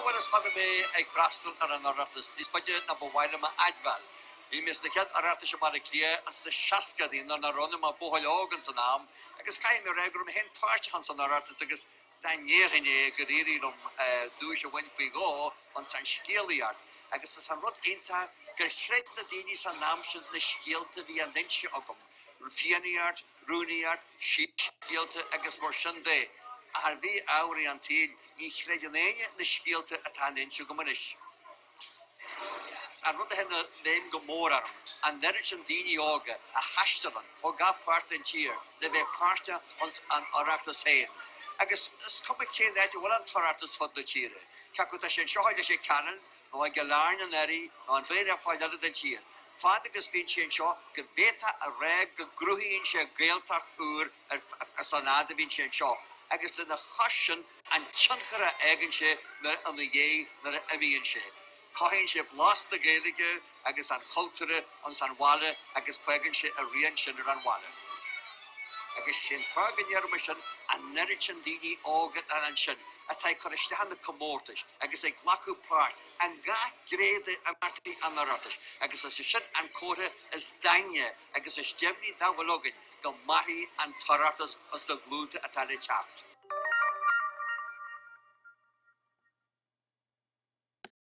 wat is van me ik vrastel naar een ratus. Is wat je na bewaarde maar adval. Je mis de ket ratus maar de klie als de shaska die naar ronde maar bohologen zijn naam. Ik is geen meer regrum hen parch han zijn ratus. Ik is dan jere geriri om douche when we go on san skiliart. Ik is san rot inta gerechnet die niet zijn naam zijn de skilte die aan dentje ook. Rufianiart, Runiart, Skielte, agus mar shinde. Ar vi auri an tid, I chredenenie na skielte at han inchu gomanis. Ar rudde henne neem gomorarm, an nerichin dini oge, a hashtalan, o ga parta in cheer, le ve parta ons an oractus heen. Agus come cén that wal an toratus fod de cheer. Kakuta shen shohide she canon, no a galarn an eri, no an vera faidal den cheer. Fadagus fin sin seo go bhéta a réib go grúthaíonn sé gaeltacht úr ar sanada fin sin seo. Agus le na chasin an tionchara aigeann sé nar an na dhé nar a imíonn sé. Caitheann sé blas na Gaeilge agus an cultúre an san bhaile agus feigeann sé a rion sin ar an bhaile. Agus sin fágan dhearma sin an neirid sin daoine ágad an sin. A tai corristean na comórtas, agus ag glacu páirt, an ga gréide a martí an aratas, agus as sin an córa is daine, agus is demní dáhalógan go martí an toratas as do glúta a tal teacht.